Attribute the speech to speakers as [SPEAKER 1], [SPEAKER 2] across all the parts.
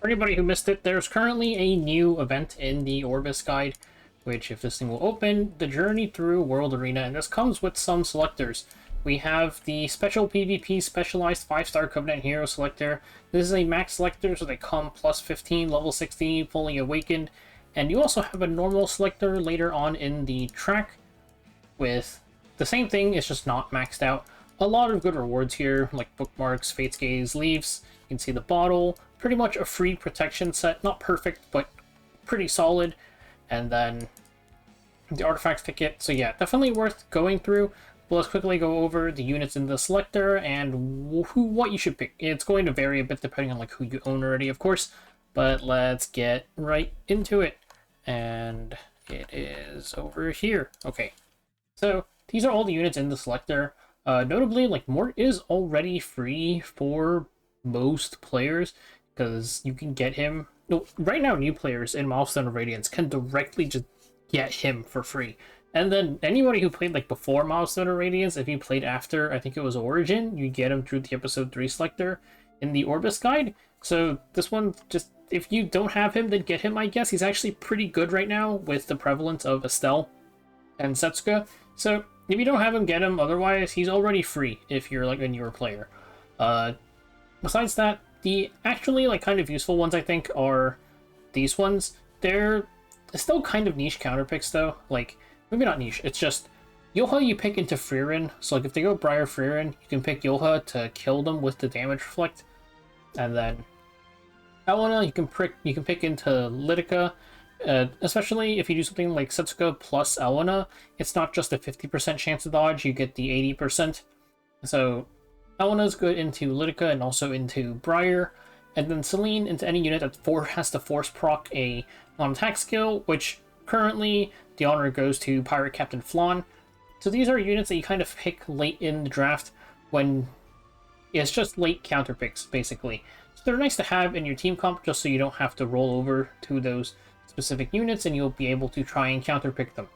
[SPEAKER 1] For anybody who missed it, there's currently a new event in the Orbis guide, which, if this thing will open, the journey through World Arena, and this comes with some selectors. We have the special PvP specialized 5-star Covenant Hero Selector. This is a max selector, so they come plus 15, level 60, fully awakened. And you also have a normal selector later on in the track with the same thing, it's just not maxed out. A lot of good rewards here, like bookmarks, Fate's Gaze, Leaves. You can see the bottle. Pretty much a free protection set. Not perfect, but pretty solid. And then the artifacts ticket. So yeah, definitely worth going through. But let's quickly go over the units in the selector and what you should pick. It's going to vary a bit depending on like who you own already, of course. But let's get right into it. And it is over here. Okay. So these are all the units in the selector. Notably, like, Mort is already free for most players because you can get him. No, right now, new players in Milestone of Radiance can directly just get him for free. And then anybody who played like before Milestone of Radiance, if you played after, I think it was Origin, you get him through the episode 3 selector in the Orbis guide. So this one, just if you don't have him, then get him, I guess. He's actually pretty good right now with the prevalence of Estelle and Setsuka. So if you don't have him, get him. Otherwise, he's already free if you're like a newer player. Besides that, the actually like kind of useful ones I think are these ones. They're still kind of niche counter picks though. Like, maybe not niche. It's just Yoha you pick into Frieren. So like if they go Briar Frieren, you can pick Yoha to kill them with the damage reflect, and then Elena you can pick into Lidica. Especially if you do something like Setsuka plus Elena, it's not just a 50% chance to dodge, you get the 80%. So Elena's good into Lidica and also into Briar. And then Celine into any unit that has to force proc a non-attack skill, which currently the honor goes to Pirate Captain Flan. So these are units that you kind of pick late in the draft when it's just late counter picks, basically. So they're nice to have in your team comp just so you don't have to roll over to those specific units and you'll be able to try and counterpick them.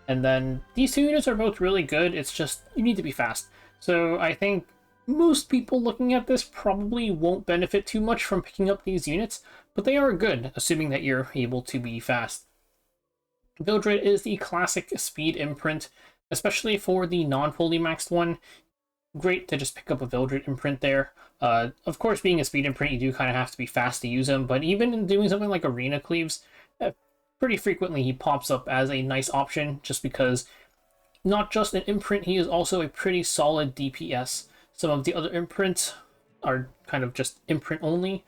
[SPEAKER 1] And then these two units are both really good, it's just you need to be fast. So I think most people looking at this probably won't benefit too much from picking up these units, but they are good, assuming that you're able to be fast. Vildred is the classic speed imprint, especially for the non-fully maxed one. Great to just pick up a Vildred imprint there. Of course, being a speed imprint, you do kind of have to be fast to use him, but even in doing something like Arena Cleaves, pretty frequently he pops up as a nice option just because not just an imprint, he is also a pretty solid DPS. Some of the other imprints are kind of just imprint only,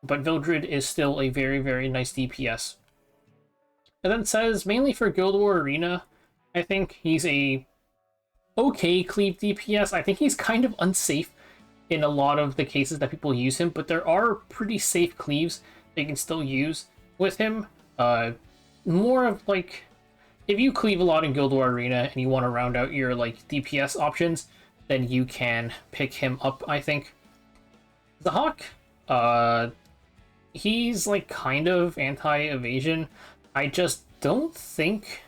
[SPEAKER 1] but Vildred is still a very, very nice DPS. And then says, mainly for Guild War Arena, I think he's a okay cleave DPS. I think he's kind of unsafe in a lot of the cases that people use him, but there are pretty safe cleaves that you can still use with him. More of like, if you cleave a lot in Guild War Arena and you want to round out your like DPS options, then you can pick him up, I think. The Hawk, he's like kind of anti-evasion. I just don't think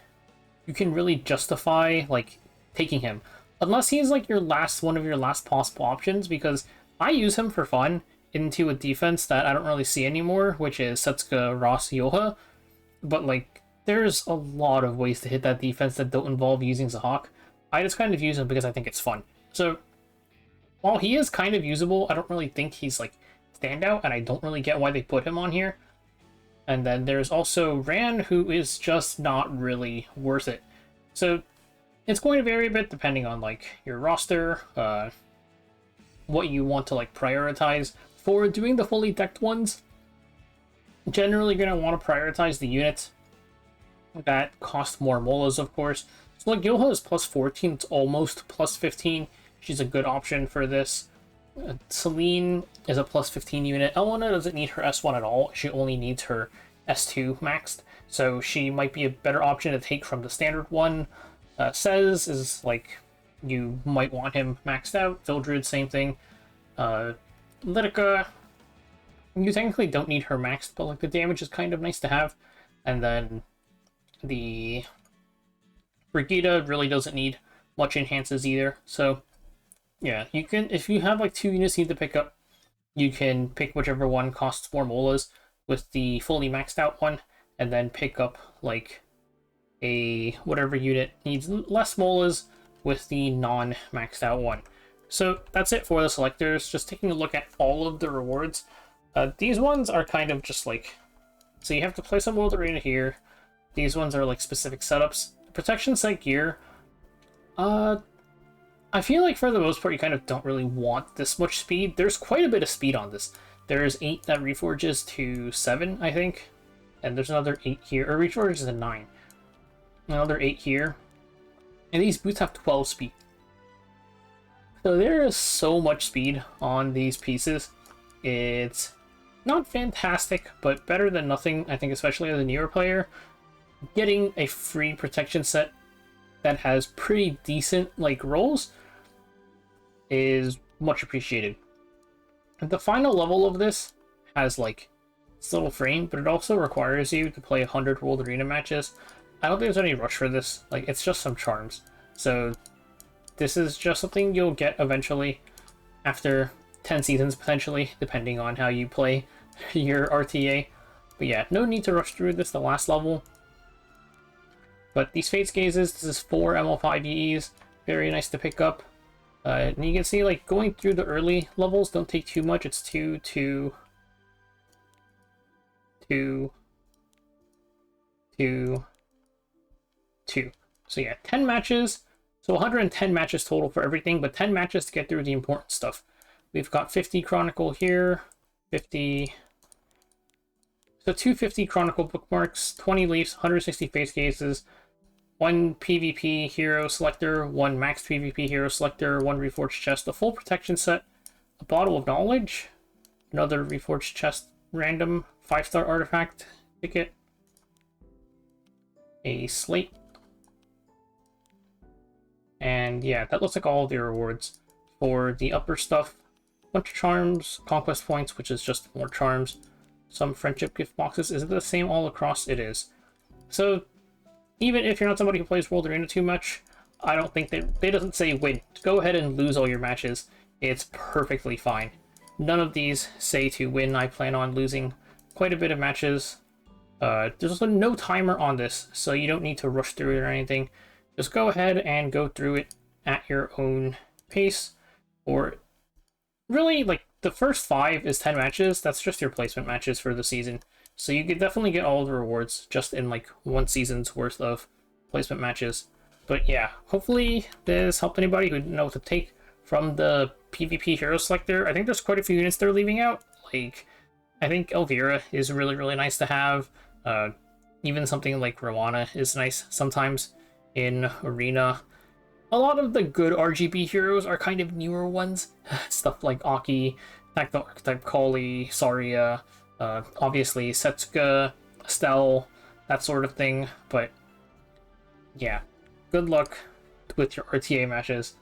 [SPEAKER 1] you can really justify like taking him unless he's like your last one of your last possible options, because I use him for fun into a defense that I don't really see anymore, which is Setsuka, Ross, Yoha. But like, there's a lot of ways to hit that defense that don't involve using Zahak. I just kind of use him because I think it's fun. So while he is kind of usable, I don't really think he's like standout, and I don't really get why they put him on here. And then there's also Ran, who is just not really worth it. So it's going to vary a bit depending on like your roster, what you want to like prioritize. For doing the fully decked ones, generally going to want to prioritize the units that cost more molas, of course. So like Yoha is plus 14, it's almost plus 15. She's a good option for this. Celine is a plus 15 unit. Elena doesn't need her S1 at all. She only needs her S2 maxed. So she might be a better option to take from the standard one. Says is like, you might want him maxed out. Vildred, same thing. Lidica, you technically don't need her maxed, but like the damage is kind of nice to have. And then the Brigida really doesn't need much enhances either. So yeah, you can, if you have like two units you need to pick up, You can pick whichever one costs more molas with the fully maxed out one, and then pick up like a whatever unit needs less molas with the non-maxed out one. So that's it for the selectors. Just taking a look at all of the rewards. These ones are kind of just like, so you have to play some World Arena here. These ones are like specific setups. Protection set gear. I feel like for the most part you kind of don't really want this much speed. There's quite a bit of speed on this. There's 8 that reforges to 7, I think. And there's another 8 here, or reforges to 9. Another 8 here. And these boots have 12 speed. So there is so much speed on these pieces. It's not fantastic, but better than nothing, I think, especially as a newer player. Getting a free protection set that has pretty decent like rolls is much appreciated. The final level of this has like this little frame, but it also requires you to play 100 World Arena matches. I don't think there's any rush for this. Like, it's just some charms. So this is just something you'll get eventually after 10 seasons, potentially, depending on how you play your RTA. But yeah, no need to rush through this, the last level. But these Fates Gazes, this is 4 ML5 EEs. Very nice to pick up. And you can see, like, going through the early levels don't take too much. It's 2, 2, 2, 2, 2. So yeah, 10 matches. So 110 matches total for everything, but 10 matches to get through the important stuff. We've got 50 Chronicle here, 50... So 250 Chronicle bookmarks, 20 leaves, 160 face cases, 1 PvP hero selector, 1 max PvP hero selector, 1 reforged chest, a full protection set, a bottle of knowledge, another reforged chest random 5-star artifact ticket, a slate, and yeah, that looks like all of the rewards. For the upper stuff, bunch of charms, conquest points, which is just more charms, some friendship gift boxes. Is it the same all across? It is. So even if you're not somebody who plays World Arena too much, I don't think they doesn't say win. Go ahead and lose all your matches. It's perfectly fine. None of these say to win. I plan on losing quite a bit of matches. There's also no timer on this, so you don't need to rush through it or anything. Just go ahead and go through it at your own pace. Or really, like, the first 5 is 10 matches. That's just your placement matches for the season. So you could definitely get all of the rewards just in like 1 season's worth of placement matches. But yeah, hopefully this helped anybody who didn't know what to take from the PvP hero selector. I think there's quite a few units they're leaving out. Like, I think Elvira is really, really nice to have. Even something like Rowana is nice sometimes in Arena. A lot of the good RGB heroes are kind of newer ones. Stuff like Aki, Tactile Archetype Kali, Saria, obviously Setsuka, Estelle, that sort of thing. But yeah, good luck with your RTA matches.